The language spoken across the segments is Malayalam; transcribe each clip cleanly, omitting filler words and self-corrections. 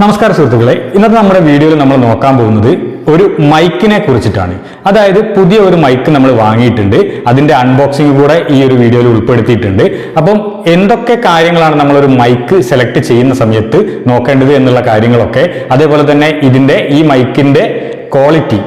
നമസ്കാരം സുഹൃത്തുക്കളെ, ഇന്നത്തെ നമ്മുടെ വീഡിയോയിൽ നമ്മൾ നോക്കാൻ പോകുന്നത് ഒരു മൈക്കിനെ കുറിച്ചിട്ടാണ്. അതായത് പുതിയ ഒരു മൈക്ക് നമ്മൾ വാങ്ങിയിട്ടുണ്ട്, അതിന്റെ അൺബോക്സിംഗ് കൂടെ ഈ ഒരു വീഡിയോയിൽ ഉൾപ്പെടുത്തിയിട്ടുണ്ട്. അപ്പം എന്തൊക്കെ കാര്യങ്ങളാണ് നമ്മളൊരു മൈക്ക് സെലക്ട് ചെയ്യുന്ന സമയത്ത് നോക്കേണ്ടത് എന്നുള്ള കാര്യങ്ങളൊക്കെ, അതേപോലെ തന്നെ ഈ മൈക്കിന്റെ ക്വാളിറ്റി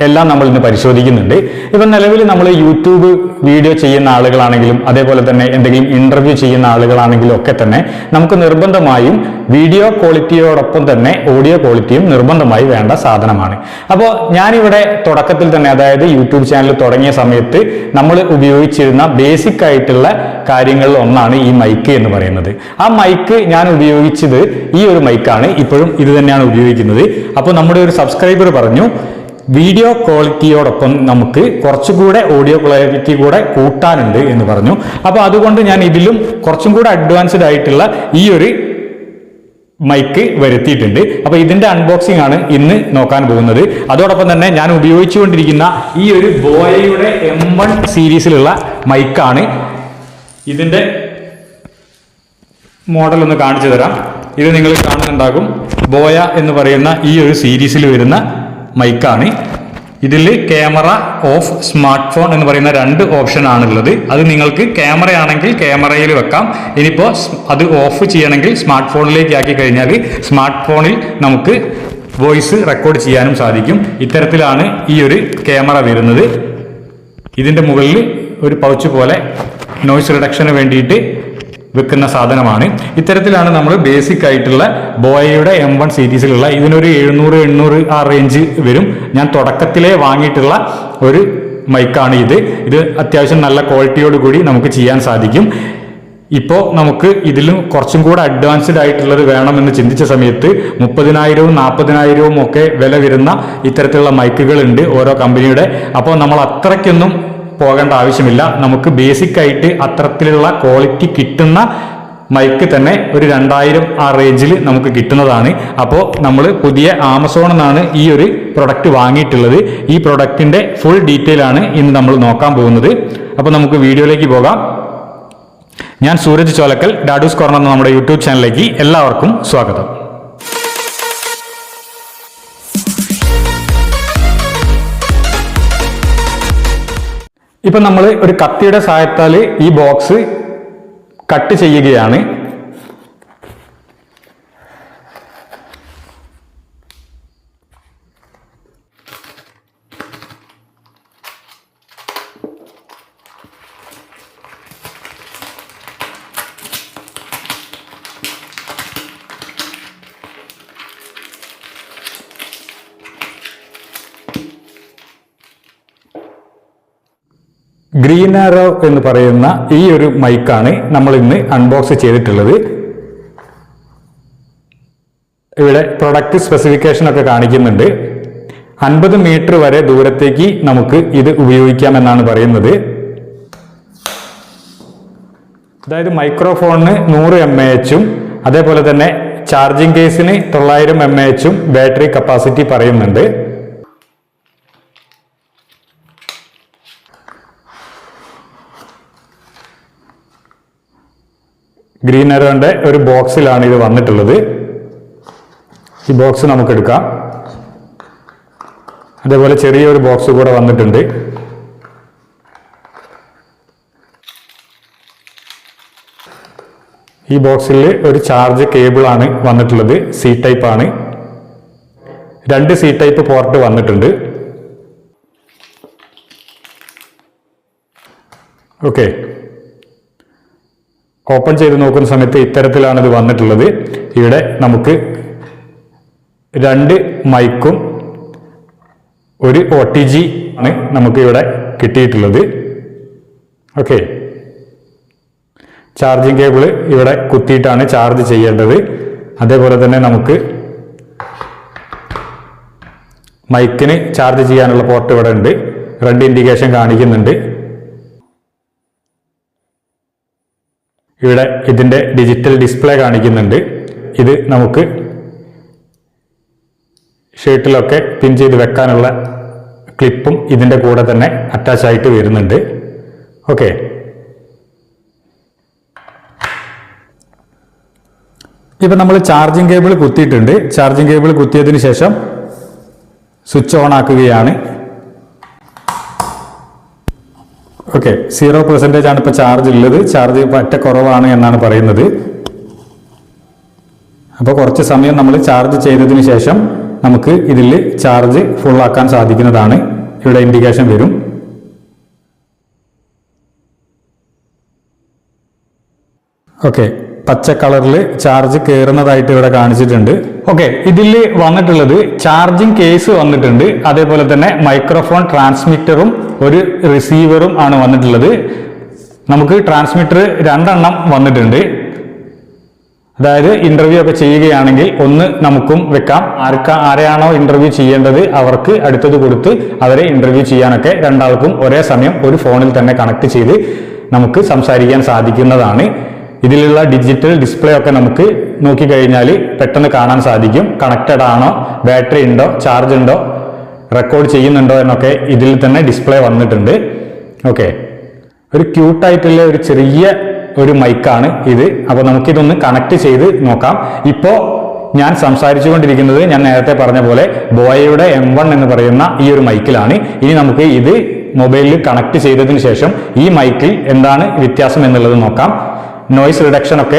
എല്ലാം നമ്മൾ ഇന്ന് പരിശോധിക്കുന്നുണ്ട്. ഇപ്പം നിലവിൽ നമ്മൾ യൂട്യൂബ് വീഡിയോ ചെയ്യുന്ന ആളുകളാണെങ്കിലും അതേപോലെ തന്നെ എന്തെങ്കിലും ഇന്റർവ്യൂ ചെയ്യുന്ന ആളുകളാണെങ്കിലും ഒക്കെ തന്നെ നമുക്ക് നിർബന്ധമായും വീഡിയോ ക്വാളിറ്റിയോടൊപ്പം തന്നെ ഓഡിയോ ക്വാളിറ്റിയും നിർബന്ധമായി വേണ്ട സാധനമാണ്. അപ്പോൾ ഞാനിവിടെ തുടക്കത്തിൽ തന്നെ, അതായത് യൂട്യൂബ് ചാനൽ തുടങ്ങിയ സമയത്ത് നമ്മൾ ഉപയോഗിച്ചിരുന്ന ബേസിക് ആയിട്ടുള്ള കാര്യങ്ങളിൽ ഒന്നാണ് ഈ മൈക്ക് എന്ന് പറയുന്നത്. ആ മൈക്ക് ഞാൻ ഉപയോഗിച്ചത് ഈ ഒരു മൈക്കാണ്, ഇപ്പോഴും ഇത് തന്നെയാണ് ഉപയോഗിക്കുന്നത്. അപ്പോൾ നമ്മുടെ ഒരു സബ്സ്ക്രൈബർ പറഞ്ഞു, വീഡിയോ ക്വാളിറ്റിയോടൊപ്പം നമുക്ക് കുറച്ചുകൂടെ ഓഡിയോ ക്വാളിറ്റി കൂടെ കൂട്ടാനുണ്ട് എന്ന് പറഞ്ഞു. അപ്പോൾ അതുകൊണ്ട് ഞാൻ ഇതിലും കുറച്ചും കൂടെ അഡ്വാൻസ്ഡ് ആയിട്ടുള്ള ഈ ഒരു മൈക്ക് വരുത്തിയിട്ടുണ്ട്. അപ്പോൾ ഇതിന്റെ അൺബോക്സിംഗ് ആണ് ഇന്ന് നോക്കാൻ പോകുന്നത്. അതോടൊപ്പം തന്നെ ഞാൻ ഉപയോഗിച്ചുകൊണ്ടിരിക്കുന്ന ഈ ഒരു ബോയയുടെ M1 സീരീസിലുള്ള മൈക്കാണ്. ഇതിന്റെ മോഡൽ ഒന്ന് കാണിച്ചു തരാം. ഇത് നിങ്ങൾ കാണുന്നുണ്ടാകും. ബോയ എന്ന് പറയുന്ന ഈ ഒരു സീരീസിൽ വരുന്ന മൈക്കാണ്. ഇതിൽ ക്യാമറ ഓഫ്, സ്മാർട്ട് ഫോൺ എന്ന് പറയുന്ന രണ്ട് ഓപ്ഷൻ ആണുള്ളത്. അത് നിങ്ങൾക്ക് ക്യാമറ ആണെങ്കിൽ ക്യാമറയിൽ വെക്കാം. ഇനിയിപ്പോൾ അത് ഓഫ് ചെയ്യണമെങ്കിൽ സ്മാർട്ട് ഫോണിലേക്ക് ആക്കി കഴിഞ്ഞാൽ സ്മാർട്ട് ഫോണിൽ നമുക്ക് വോയിസ് റെക്കോർഡ് ചെയ്യാനും സാധിക്കും. ഇത്തരത്തിലാണ് ഈ ഒരു ക്യാമറ വരുന്നത്. ഇതിൻ്റെ മുകളിൽ ഒരു പൗച്ച് പോലെ നോയ്സ് റിഡക്ഷന് വേണ്ടിയിട്ട് വെക്കുന്ന സാധനമാണ്. ഇത്തരത്തിലാണ് നമ്മൾ ബേസിക് ആയിട്ടുള്ള ബോയയുടെ M1 സീരീസിലുള്ള, ഇതിനൊരു 700-800 ആ റേഞ്ച് വരും. ഞാൻ തുടക്കത്തിലേ വാങ്ങിയിട്ടുള്ള ഒരു മൈക്കാണ് ഇത്. അത്യാവശ്യം നല്ല ക്വാളിറ്റിയോട് കൂടി നമുക്ക് ചെയ്യാൻ സാധിക്കും. ഇപ്പോൾ നമുക്ക് ഇതിലും കുറച്ചും കൂടെ അഡ്വാൻസ്ഡ് ആയിട്ടുള്ളത് വേണമെന്ന് ചിന്തിച്ച സമയത്ത് 30,000-ഉം 40,000-ഉം ഒക്കെ വില വരുന്ന ഇത്തരത്തിലുള്ള മൈക്കുകൾ ഉണ്ട് ഓരോ കമ്പനിയുടെ. അപ്പോൾ നമ്മൾ അത്രയ്ക്കൊന്നും പോകേണ്ട ആവശ്യമില്ല. നമുക്ക് ബേസിക് ആയിട്ട് അത്തരത്തിലുള്ള ക്വാളിറ്റി കിട്ടുന്ന മൈക്ക് തന്നെ ഒരു 2,000 ആ റേഞ്ചിൽ നമുക്ക് കിട്ടുന്നതാണ്. അപ്പോൾ നമ്മൾ പുതിയ ആമസോണിൽ നിന്നാണ് ഈ ഒരു പ്രൊഡക്റ്റ് വാങ്ങിയിട്ടുള്ളത്. ഈ പ്രൊഡക്റ്റിന്റെ ഫുൾ ഡീറ്റെയിൽ ആണ് ഇന്ന് നമ്മൾ നോക്കാൻ പോകുന്നത്. അപ്പോൾ നമുക്ക് വീഡിയോയിലേക്ക് പോകാം. ഞാൻ സൂരജ് ചോലക്കൽ, ഡാഡൂസ് കോർണർ എന്ന നമ്മുടെ യൂട്യൂബ് ചാനലിലേക്ക് എല്ലാവർക്കും സ്വാഗതം. ഇപ്പം നമ്മൾ ഒരു കത്തിയുടെ സഹായത്താൽ ഈ ബോക്സ് കട്ട് ചെയ്യുകയാണ്. ഗ്രീൻ ആരോ എന്ന് പറയുന്ന ഈ ഒരു മൈക്കാണ് നമ്മൾ ഇന്ന് അൺബോക്സ് ചെയ്തിട്ടുള്ളത്. ഇവിടെ പ്രൊഡക്റ്റ് സ്പെസിഫിക്കേഷൻ ഒക്കെ കാണിക്കുന്നുണ്ട്. 50 മീറ്റർ വരെ ദൂരത്തേക്ക് നമുക്ക് ഇത് ഉപയോഗിക്കാമെന്നാണ് പറയുന്നത്. അതായത് മൈക്രോഫോണിന് 100 mAh അതേപോലെ തന്നെ ചാർജിങ് കേസിന് 900 mAh ബാറ്ററി കപ്പാസിറ്റി പറയുന്നുണ്ട്. ഗ്രീൻ ആരോന്റെ ഒരു ബോക്സിലാണ് ഇത് വന്നിട്ടുള്ളത്. ഈ ബോക്സ് നമുക്ക് എടുക്കാം. അതേപോലെ ചെറിയൊരു ബോക്സ് കൂടെ വന്നിട്ടുണ്ട്. ഈ ബോക്സിൽ ഒരു ചാർജ് കേബിൾ ആണ് വന്നിട്ടുള്ളത്. സി ടൈപ്പ് ആണ്. 2 സി ടൈപ്പ് പോർട്ട് വന്നിട്ടുണ്ട്. ഓക്കെ, ഓപ്പൺ ചെയ്ത് നോക്കുന്ന സമയത്ത് ഇത്തരത്തിലാണ് ഇത് വന്നിട്ടുള്ളത്. ഇവിടെ നമുക്ക് 2 മൈക്കും ഒരു OTG ആണ് നമുക്ക് ഇവിടെ കിട്ടിയിട്ടുള്ളത്. ഓക്കെ, ചാർജിങ് കേബിള് ഇവിടെ കുത്തിയിട്ടാണ് ചാർജ് ചെയ്യേണ്ടത്. അതേപോലെ തന്നെ നമുക്ക് മൈക്കിന് ചാർജ് ചെയ്യാനുള്ള പോർട്ട് ഇവിടെ ഉണ്ട്. റെഡ് ഇൻഡിക്കേഷൻ കാണിക്കുന്നുണ്ട്. ഇവിടെ ഇതിന്റെ ഡിജിറ്റൽ ഡിസ്പ്ലേ കാണിക്കുന്നുണ്ട്. ഇത് നമുക്ക് ഷർട്ടിലൊക്കെ പിൻ ചെയ്ത് വെക്കാനുള്ള ക്ലിപ്പും ഇതിന്റെ കൂടെ തന്നെ അറ്റാച്ച് ആയിട്ട് വരുന്നുണ്ട്. ഓക്കെ, ഇപ്പം നമ്മൾ ചാർജിങ് കേബിൾ കുത്തിയിട്ടുണ്ട്. ചാർജിങ് കേബിൾ കുത്തിയതിന് ശേഷം സ്വിച്ച് ഓൺ ആക്കുകയാണ്. ഓക്കെ, 0% ആണ് ഇപ്പോൾ ചാർജ് ഉള്ളത്. ചാർജ് പറ്റ കുറവാണ് എന്നാണ് പറയുന്നത്. അപ്പോൾ കുറച്ച് സമയം നമ്മൾ ചാർജ് ചെയ്തതിന് ശേഷം നമുക്ക് ഇതിൽ ചാർജ് ഫുൾ ആക്കാൻ സാധിക്കുന്നതാണ്. ഇവിടെ ഇൻഡിക്കേഷൻ വരും. ഓക്കെ, പച്ച കളറിൽ ചാർജ് കയറുന്നതായിട്ട് ഇവിടെ കാണിച്ചിട്ടുണ്ട്. ഓക്കെ, ഇതിൽ വന്നിട്ടുള്ളത് ചാർജിങ് കേസ് വന്നിട്ടുണ്ട്. അതേപോലെ തന്നെ മൈക്രോഫോൺ ട്രാൻസ്മിറ്ററും ഒരു റിസീവറും ആണ് വന്നിട്ടുള്ളത്. നമുക്ക് ട്രാൻസ്മിറ്റർ 2 എണ്ണം വന്നിട്ടുണ്ട്. അതായത് ഇന്റർവ്യൂ ഒക്കെ ചെയ്യുകയാണെങ്കിൽ ഒന്ന് നമുക്കും വെക്കാം. ആരെയാണോ ഇന്റർവ്യൂ ചെയ്യേണ്ടത് അവർക്ക് അടുത്തത് കൊടുത്ത് അവരെ ഇന്റർവ്യൂ ചെയ്യാനൊക്കെ രണ്ടാൾക്കും ഒരേ സമയം ഒരു ഫോണിൽ തന്നെ കണക്ട് ചെയ്ത് നമുക്ക് സംസാരിക്കാൻ സാധിക്കുന്നതാണ്. ഇതിലുള്ള ഡിജിറ്റൽ ഡിസ്പ്ലേ ഒക്കെ നമുക്ക് നോക്കിക്കഴിഞ്ഞാൽ പെട്ടെന്ന് കാണാൻ സാധിക്കും. കണക്റ്റഡ് ആണോ, ബാറ്ററി ഉണ്ടോ, ചാർജ് ഉണ്ടോ, റെക്കോർഡ് ചെയ്യുന്നുണ്ടോ എന്നൊക്കെ ഇതിൽ തന്നെ ഡിസ്പ്ലേ വന്നിട്ടുണ്ട്. ഓക്കെ, ഒരു ക്യൂട്ടായിട്ടുള്ള ഒരു ചെറിയ ഒരു മൈക്കാണ് ഇത്. അപ്പോൾ നമുക്കിതൊന്ന് കണക്ട് ചെയ്ത് നോക്കാം. ഇപ്പോൾ ഞാൻ സംസാരിച്ചു കൊണ്ടിരിക്കുന്നത് ഞാൻ നേരത്തെ പറഞ്ഞ പോലെ ബോയയുടെ M1 എന്ന് പറയുന്ന ഈ ഒരു മൈക്കിലാണ്. ഇനി നമുക്ക് ഇത് മൊബൈലിൽ കണക്ട് ചെയ്തതിന് ശേഷം ഈ മൈക്കിൽ എന്താണ് വ്യത്യാസം എന്നുള്ളത് നോക്കാം. നോയ്സ് റിഡക്ഷൻ ഒക്കെ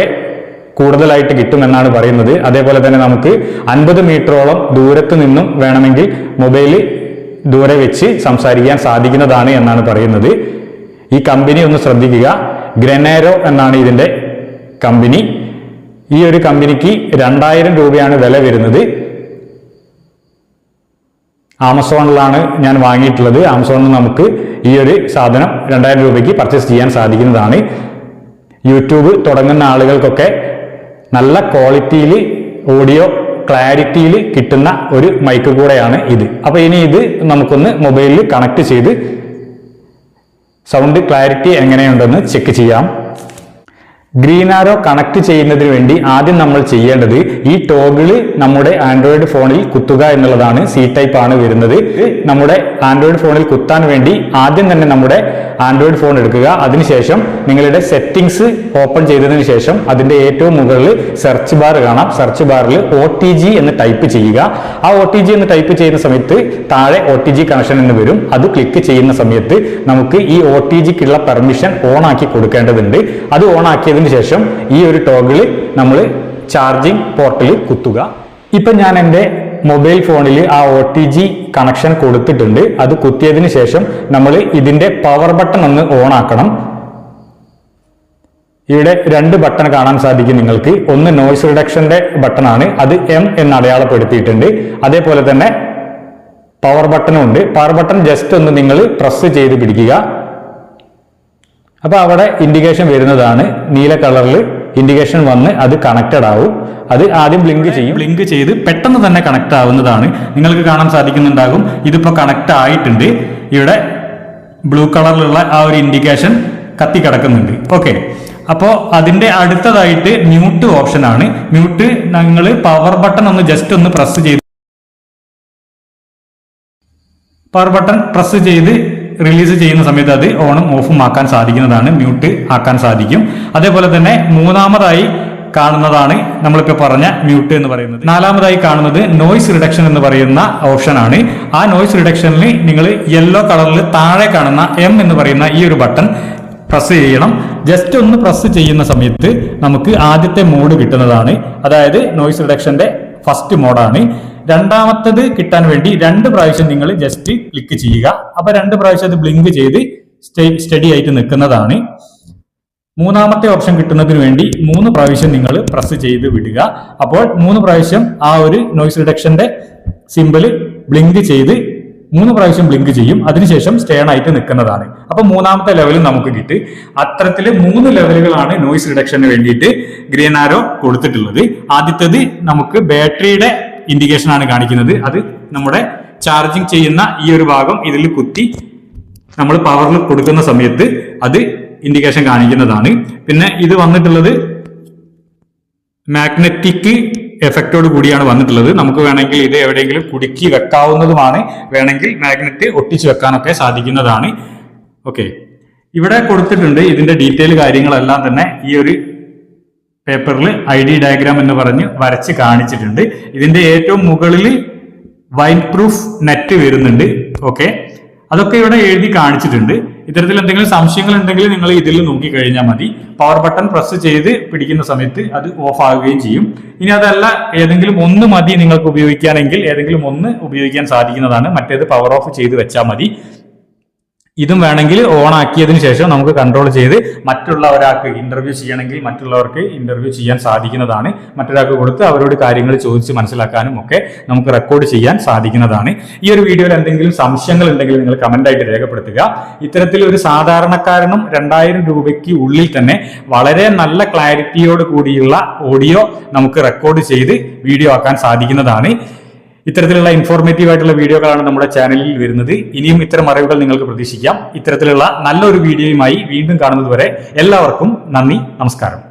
കൂടുതലായിട്ട് കിട്ടുമെന്നാണ് പറയുന്നത്. അതേപോലെ തന്നെ നമുക്ക് 50 മീറ്ററോളം ദൂരത്ത് നിന്നും വേണമെങ്കിൽ മൊബൈല് ദൂരെ വെച്ച് സംസാരിക്കാൻ സാധിക്കുന്നതാണ് എന്നാണ് പറയുന്നത്. ഈ കമ്പനി ഒന്ന് ശ്രദ്ധിക്കുക. ഗ്രനേരോ എന്നാണ് ഇതിന്റെ കമ്പനി. ഈ ഒരു കമ്പനിക്ക് 2000 രൂപയാണ് വില വരുന്നത്. ആമസോണിലാണ് ഞാൻ വാങ്ങിയിട്ടുള്ളത്. ആമസോണിൽ നമുക്ക് ഈ ഒരു സാധനം 2000 രൂപയ്ക്ക് പർച്ചേസ് ചെയ്യാൻ സാധിക്കുന്നതാണ്. യൂട്യൂബ് തുടങ്ങുന്ന ആളുകൾക്കൊക്കെ നല്ല ക്വാളിറ്റിയിൽ ഓഡിയോ ക്ലാരിറ്റിയിൽ കിട്ടുന്ന ഒരു മൈക്ക് കൂടെയാണ് ഇത്. അപ്പോൾ ഇനി ഇത് നമുക്കൊന്ന് മൊബൈലിൽ കണക്ട് ചെയ്ത് സൗണ്ട് ക്ലാരിറ്റി എങ്ങനെയുണ്ടെന്ന് ചെക്ക് ചെയ്യാം. ഗ്രീൻ ആരോ കണക്ട് ചെയ്യുന്നതിന് വേണ്ടി ആദ്യം നമ്മൾ ചെയ്യേണ്ടത് ഈ ടോഗിള് നമ്മുടെ ആൻഡ്രോയിഡ് ഫോണിൽ കുത്തുക എന്നുള്ളതാണ്. സി ടൈപ്പ് ആണ് വരുന്നത്. നമ്മുടെ ആൻഡ്രോയിഡ് ഫോണിൽ കുത്താൻ വേണ്ടി ആദ്യം തന്നെ നമ്മുടെ ആൻഡ്രോയിഡ് ഫോൺ എടുക്കുക. അതിനുശേഷം നിങ്ങളുടെ സെറ്റിംഗ്സ് ഓപ്പൺ ചെയ്തതിനു ശേഷം അതിന്റെ ഏറ്റവും മുകളിൽ സെർച്ച് ബാർ കാണാം. സെർച്ച് ബാറിൽ OTG എന്ന് ടൈപ്പ് ചെയ്യുക. ആ OTG എന്ന് ടൈപ്പ് ചെയ്യുന്ന സമയത്ത് താഴെ OTG കണക്ഷൻ എന്ന് വരും. അത് ക്ലിക്ക് ചെയ്യുന്ന സമയത്ത് നമുക്ക് ഈ OTGക്കുള്ള പെർമിഷൻ ഓൺ ആക്കി കൊടുക്കേണ്ടതുണ്ട്. അത് ഓൺ ആക്കിയതിന് ശേഷം ഈ ഒരു ടോഗിള് നമ്മൾ ചാർജിങ് പോർട്ടിൽ കുത്തുക. ഇപ്പൊ ഞാൻ എൻ്റെ മൊബൈൽ ഫോണിൽ ആ OTG കണക്ഷൻ കൊടുത്തിട്ടുണ്ട്. അത് കുത്തിയതിന് ശേഷം നമ്മൾ ഇതിന്റെ പവർ ബട്ടൺ ഒന്ന് ഓൺ ആക്കണം. ഇവിടെ 2 ബട്ടൺ കാണാൻ സാധിക്കും നിങ്ങൾക്ക്. ഒന്ന് നോയ്സ് റിഡക്ഷന്റെ ബട്ടൺ ആണ്, അത് M എന്ന് അടയാളപ്പെടുത്തിയിട്ടുണ്ട്. അതേപോലെ തന്നെ പവർ ബട്ടണും ഉണ്ട്. പവർ ബട്ടൺ ജസ്റ്റ് ഒന്ന് നിങ്ങൾ പ്രസ് ചെയ്ത് പിടിക്കുക. അപ്പൊ അവിടെ ഇൻഡിക്കേഷൻ വരുന്നതാണ്. നീല കളറിൽ ഇൻഡിക്കേഷൻ വന്ന് അത് കണക്റ്റഡ് ആവും. അത് ആദ്യം ബ്ലിങ്ക് ചെയ്യും. ബ്ലിങ്ക് ചെയ്ത് പെട്ടെന്ന് തന്നെ കണക്ട് ആവുന്നതാണ്. നിങ്ങൾക്ക് കാണാൻ സാധിക്കുന്നുണ്ടാകും ഇതിപ്പോ കണക്ട് ആയിട്ടുണ്ട്. ഇവിടെ ബ്ലൂ കളറിലുള്ള ആ ഒരു ഇൻഡിക്കേഷൻ കത്തി കിടക്കുന്നുണ്ട്. ഓക്കെ, അപ്പോൾ അതിന്റെ അടുത്തതായിട്ട് മ്യൂട്ട് ഓപ്ഷൻ ആണ്. മ്യൂട്ട് നിങ്ങൾ പവർ ബട്ടൺ ഒന്ന് ജസ്റ്റ് ഒന്ന് പ്രസ് ചെയ്ത് പവർ ബട്ടൺ പ്രസ് ചെയ്ത് റിലീസ് ചെയ്യുന്ന സമയത്ത് അത് ഓണും ഓഫും ആക്കാൻ സാധിക്കുന്നതാണ്. മ്യൂട്ട് ആക്കാൻ സാധിക്കും. അതേപോലെ തന്നെ മൂന്നാമതായി കാണുന്നതാണ് നമ്മളിപ്പോൾ പറഞ്ഞ മ്യൂട്ട് എന്ന് പറയുന്നത്. നാലാമതായി കാണുന്നത് നോയ്സ് റിഡക്ഷൻ എന്ന് പറയുന്ന ഓപ്ഷനാണ്. ആ നോയ്സ് റിഡക്ഷനിൽ നിങ്ങൾ യെല്ലോ കളറിൽ താഴെ കാണുന്ന M എന്ന് പറയുന്ന ഈ ഒരു ബട്ടൺ പ്രസ് ചെയ്യണം. ജസ്റ്റ് ഒന്ന് പ്രസ് ചെയ്യുന്ന സമയത്ത് നമുക്ക് ആദ്യത്തെ മോഡ് കിട്ടുന്നതാണ്. അതായത് നോയ്സ് റിഡക്ഷന്റെ ഫസ്റ്റ് മോഡാണ്. രണ്ടാമത്തത് കിട്ടാൻ വേണ്ടി 2 പ്രാവശ്യം നിങ്ങൾ ജസ്റ്റ് ക്ലിക്ക് ചെയ്യുക. അപ്പൊ 2 പ്രാവശ്യം അത് ബ്ലിങ്ക് ചെയ്ത് സ്റ്റഡി ആയിട്ട് നിൽക്കുന്നതാണ്. മൂന്നാമത്തെ ഓപ്ഷൻ കിട്ടുന്നതിന് വേണ്ടി 3 പ്രാവശ്യം നിങ്ങൾ പ്രസ് ചെയ്ത് വിടുക. അപ്പോൾ 3 പ്രാവശ്യം ആ ഒരു നോയ്സ് റിഡക്ഷന്റെ സിമ്പിള് ബ്ലിങ്ക് ചെയ്ത് 3 പ്രാവശ്യം ബ്ലിങ്ക് ചെയ്യും. അതിനുശേഷം സ്റ്റേൺ ആയിട്ട് നിൽക്കുന്നതാണ്. അപ്പൊ മൂന്നാമത്തെ ലെവലും നമുക്ക് കിട്ടി. അത്തരത്തില് 3 ലെവലുകളാണ് നോയ്സ് റിഡക്ഷന് വേണ്ടിയിട്ട് ഗ്രീൻ ആരോ കൊടുത്തിട്ടുള്ളത്. ആദ്യത്തേത് നമുക്ക് ബാറ്ററിയുടെ ഇൻഡിക്കേഷൻ ആണ് കാണിക്കുന്നത്. അത് നമ്മുടെ ചാർജിങ് ചെയ്യുന്ന ഈ ഒരു ഭാഗം ഇതിൽ കുത്തി നമ്മൾ പവറിൽ കൊടുക്കുന്ന സമയത്ത് അത് ഇൻഡിക്കേഷൻ കാണിക്കുന്നതാണ്. പിന്നെ ഇത് വന്നിട്ടുള്ളത് മാഗ്നറ്റിക് എഫക്റ്റോട് കൂടിയാണ് വന്നിട്ടുള്ളത്. നമുക്ക് വേണമെങ്കിൽ ഇത് എവിടെയെങ്കിലും കുടുക്കി വെക്കാവുന്നതുമാണ്. വേണമെങ്കിൽ മാഗ്നറ്റ് ഒട്ടിച്ചു വെക്കാനൊക്കെ സാധിക്കുന്നതാണ്. ഓക്കെ, ഇവിടെ കൊടുത്തിട്ടുണ്ട് ഇതിന്റെ ഡീറ്റെയിൽ കാര്യങ്ങളെല്ലാം തന്നെ ഈ ഒരു പേപ്പറിൽ ID ഡയഗ്രാം എന്ന് പറഞ്ഞ് വരച്ച് കാണിച്ചിട്ടുണ്ട്. ഇതിന്റെ ഏറ്റവും മുകളിൽ വൈൻ പ്രൂഫ് നെറ്റ് വരുന്നുണ്ട്. ഓക്കെ, അതൊക്കെ ഇവിടെ എഴുതി കാണിച്ചിട്ടുണ്ട്. ഇത്തരത്തിൽ എന്തെങ്കിലും സംശയങ്ങൾ ഉണ്ടെങ്കിൽ നിങ്ങൾ ഇതിൽ നോക്കി കഴിഞ്ഞാൽ മതി. പവർ ബട്ടൺ പ്രസ് ചെയ്ത് പിടിക്കുന്ന സമയത്ത് അത് ഓഫ് ആവുകയും ചെയ്യും. ഇനി അതല്ല, ഏതെങ്കിലും ഒന്ന് മതി നിങ്ങൾക്ക് ഉപയോഗിക്കുകയാണെങ്കിൽ ഏതെങ്കിലും ഒന്ന് ഉപയോഗിക്കാൻ സാധിക്കുന്നതാണ്. മറ്റേത് പവർ ഓഫ് ചെയ്ത് വെച്ചാൽ മതി. ഇതും വേണമെങ്കിൽ ഓൺ ആക്കിയതിനു ശേഷം നമുക്ക് കൺട്രോൾ ചെയ്ത് മറ്റുള്ള ഒരാൾക്ക് ഇന്റർവ്യൂ ചെയ്യണമെങ്കിൽ മറ്റുള്ളവർക്ക് ഇന്റർവ്യൂ ചെയ്യാൻ സാധിക്കുന്നതാണ്. മറ്റൊരാൾക്ക് കൊടുത്ത് അവരോട് കാര്യങ്ങൾ ചോദിച്ച് മനസ്സിലാക്കാനും ഒക്കെ നമുക്ക് റെക്കോർഡ് ചെയ്യാൻ സാധിക്കുന്നതാണ്. ഈ ഒരു വീഡിയോയിൽ എന്തെങ്കിലും സംശയങ്ങൾ ഉണ്ടെങ്കിൽ നിങ്ങൾ കമന്റ് ആയിട്ട് രേഖപ്പെടുത്തുക. ഇത്തരത്തിൽ ഒരു സാധാരണക്കാരനും 2000 രൂപയ്ക്ക് ഉള്ളിൽ തന്നെ വളരെ നല്ല ക്ലാരിറ്റിയോട് കൂടിയുള്ള ഓഡിയോ നമുക്ക് റെക്കോർഡ് ചെയ്ത് വീഡിയോ ആക്കാൻ സാധിക്കുന്നതാണ്. ഇത്തരത്തിലുള്ള ഇൻഫോർമേറ്റീവ് ആയിട്ടുള്ള വീഡിയോകളാണ് നമ്മുടെ ചാനലിൽ വരുന്നത്. ഇനിയും ഇത്തരം അറിവുകൾ നിങ്ങൾക്ക് പ്രതീക്ഷിക്കാം. ഇത്തരത്തിലുള്ള നല്ലൊരു വീഡിയോയുമായി വീണ്ടും കാണുന്നത് വരെ എല്ലാവർക്കും നന്ദി, നമസ്കാരം.